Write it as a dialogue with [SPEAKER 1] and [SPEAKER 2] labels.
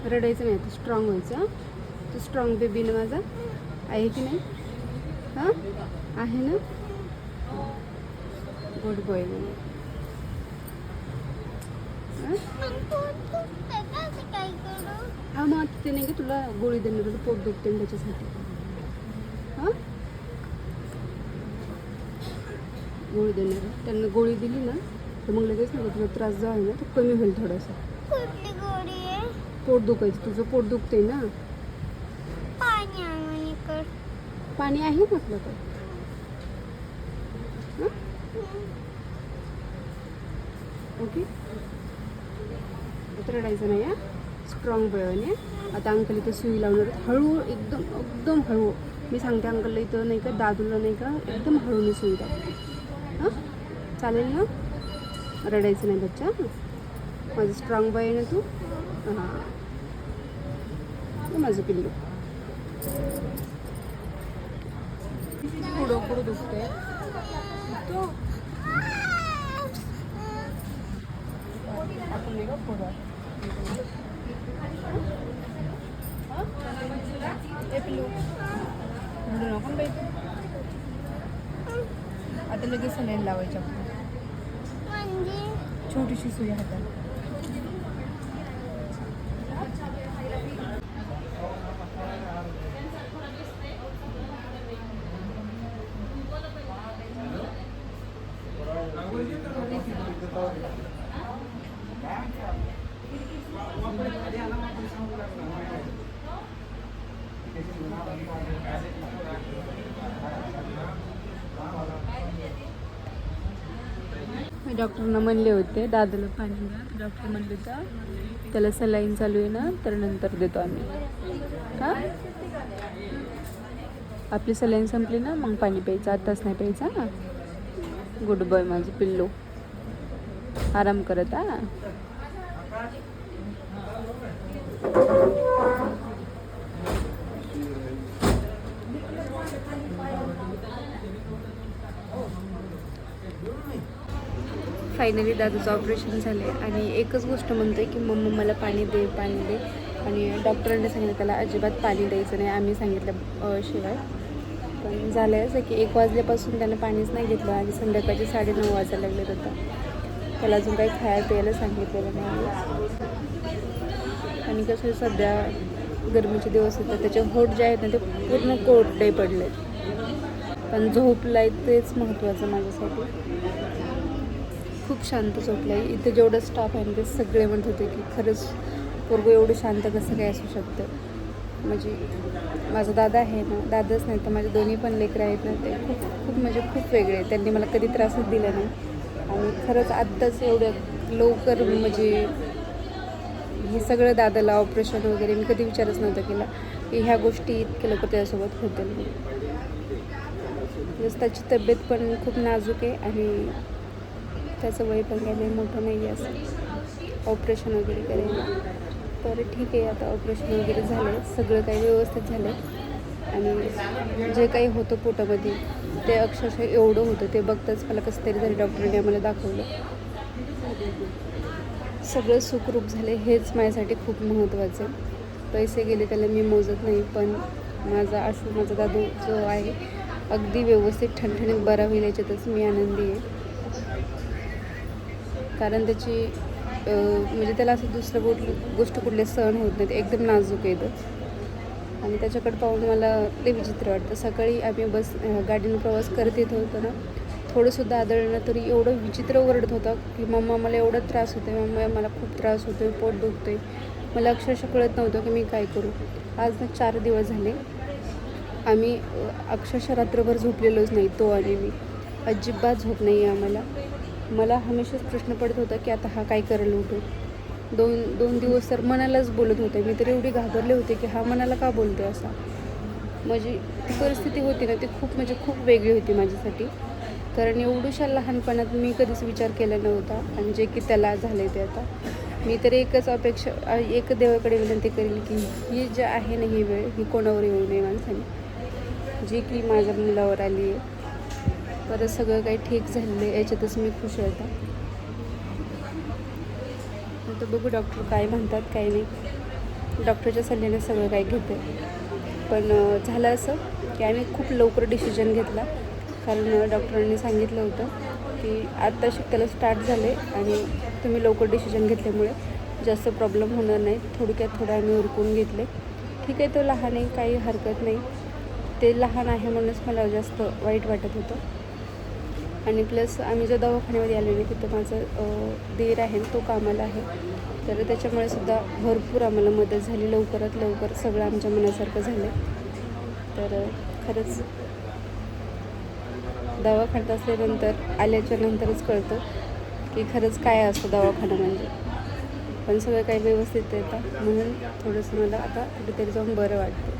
[SPEAKER 1] रडायचं नाही, तू स्ट्रॉंग व्हायचं हां. तू स्ट्रॉंग बेबी ना माझा, आहे की नाही? हां आहे ना, गुड बॉय ना. हां मग ते नाही की तुला गोळी देणार होतं, पोट दुखते त्याच्यासाठी. हां गोळी देणार, त्यांना गोळी दिली ना तर मग लगेच ना तुला त्रास जो आहे ना तो कमी होईल थोडासा.
[SPEAKER 2] कुठली गोळी आहे?
[SPEAKER 1] पोट दुखायचं, तुझं पोट दुखते ना.
[SPEAKER 2] पाणी आणून कर.
[SPEAKER 1] पाणी आहे ना आपल्याकडे. हां ओके, आता रडायचं नाही. हां स्ट्रॉंग बॉयने. आता अंकल इथं सुई लावणार, हळू एकदम एकदम हळू. मी सांगते अंकलला इथं नाही का, दादूला नाही का, एकदम हळूने सुई टाकते. हां चालेल ना, रडायचं नाही बच्चा. माझं स्ट्रॉंग बॉय आहे ना तू. हां माझं पिल्लू. पुढं पुढं दुखतंय तो. आपण नाही का पुढं पिल्लू रडू नको बाई तू. आता लगेच सलाईन लावायच्या,
[SPEAKER 2] म्हणजे
[SPEAKER 1] छोटीशी सुई हातात. मी डॉक्टरना म्हणले होते दादाला पाणी द्या, डॉक्टर म्हणले होता त्याला सलाईन चालू आहे ना तर नंतर देतो आम्ही. हां आपली सलाईन संपली ना मग पाणी प्यायचं, आताच नाही प्यायचं. हां गुड बॉय माझं पिल्लू, आराम करत. हां फायनली दादाचं ऑपरेशन झाले आणि एकच गोष्ट म्हणतोय की मम्मा मला पाणी दे पाणी दे. आणि डॉक्टरांनी सांगितलं त्याला अजिबात पाणी द्यायचं नाही, आम्ही सांगितलं शिवाय. पण झालं आहे असं की 1 वाजल्यापासून त्यानं पाणीच नाही घेतलं आणि संध्याकाळचे 9:30 वाजायला लागले होतं. त्याला अजून काही खायला प्यायला सांगितलेलं नाही. आणि कसं सध्या गरमीचे दिवस होते, त्याचे होठ जे आहेत ना ते पूर्ण कोरडे पडले. पण झोपला आहे तेच महत्त्वाचं माझ्यासाठी. खूप शांत झोपलं आहे. इथे जेवढं स्टाफ आहे ना ते सगळे म्हणत होते की खरंच पोरगं एवढं शांत कसं काय असू शकतं. म्हणजे माझा दादा आहे ना, दादाच नाही तर माझे दोन्ही पण लेकरं आहेत ना ते खूप खूप म्हणजे खूप वेगळे आहेत. त्यांनी मला कधी त्रासच दिला नाही. आणि खरंच आत्ताच एवढं लवकर म्हणजे हे सगळं दादाला ऑपरेशन वगैरे मी कधी विचारच नव्हता केला की ह्या गोष्टी इतक्या लवकर त्याच्यासोबत होतील. जसं त्याची तब्येत पण खूप नाजूक आहे आणि त्याचं वय पण काही मोठं नाही आहे असं ऑपरेशन वगैरे करायला. तर ठीक आहे, आता ऑपरेशन वगैरे झालं, सगळं काही व्यवस्थित झालं. आणि जे काही होतं पोटामध्ये ते अक्षरशः एवढं होतं ते बघताच मला कसं तरी झालं. डॉक्टरांनी आम्हाला दाखवलं, सगळं सुखरूप झाले, हेच माझ्यासाठी खूप महत्त्वाचं आहे. पैसे गेले त्याला मी मोजत नाही, पण माझा दादू जो आहे अगदी व्यवस्थित ठणठणीत बरा होईल याच्यातच मी आनंदी आहे. कारण त्याची म्हणजे त्याला असं दुसरं गोष्ट कुठले सहन होत नाहीत, एकदम नाजूक येतं. आणि त्याच्याकडे पाहून मला ते विचित्र वाटतं. सकाळी आम्ही गाडीनं प्रवास करत येत होतो ना, थोडंसुद्धा आदळलं तरी एवढं विचित्र ओरडत होता की मम्मा मला एवढा त्रास होतो आहे, मम्मा मला खूप त्रास होतो आहे, पोट दुखतो आहे. मला अक्षरशः कळत नव्हतं की मी काय करू. आज ना 4 दिवस झाले आम्ही अक्षरशः रात्रभर झोपलेलोच नाही, तो आणि मी. अजिबात झोप नाही आहे आम्हाला. मला हमेशाच प्रश्न पडत होता की आता हा काय करेल उठून. दोन दिवस तर मनालाच बोलत होते. मी तर एवढी घाबरले होते की हा मनाला का बोलतो असा. माझी ती परिस्थिती होती ना ती खूप म्हणजे खूप वेगळी होती माझ्यासाठी. कारण एवढ्याशा लहानपणात मी कधीच विचार केला नव्हता आणि जे की त्याला झाले ते आता. मी तर एक देवाकडे विनंती करेल की ही जे आहे ना ही वेळ ही कोणावर येऊ नये माणसाने, जी की माझ्या मुलावर आली आहे. परत सगळं काही ठीक झालेलं आहे याच्यातच मी खुश आहे. आता बघू डॉक्टर काय म्हणतात काय नाही. डॉक्टरच्या सल्ल्याने सगळं काही घेते. पण झालं असं की आम्ही खूप लवकर डिसिजन घेतला, कारण डॉक्टरांनी सांगितलं होतं की आत्ता शिकताला स्टार्ट झाले आणि तुम्ही लवकर डिसिजन घेतल्यामुळे जास्त प्रॉब्लेम होणार नाही. थोडक्यात थोडं आम्ही उरकून घेतले. ठीक आहे, तो लहान आहे, काही हरकत नाही. ते लहान आहे म्हणूनच मला जास्त वाईट वाटत होतं. आणि प्लस आम्ही ज्या दवाखान्यामध्ये आलेलो तिथं माझं दीर आहे, तो कामाला आहे, तर त्याच्यामुळे सुद्धा भरपूर आम्हाला मदत झाली. लवकरात लवकर सगळं आमच्या मनासारखं झालं. तर खरंच दवाखान्यात असल्यानंतर आल्याच्या नंतरच कळतं की खरंच काय असतं दवाखाना म्हणजे. पण सगळं काही व्यवस्थित येतं म्हणून थोडंसं मला आता कुठेतरी जाऊन बरं वाटतं.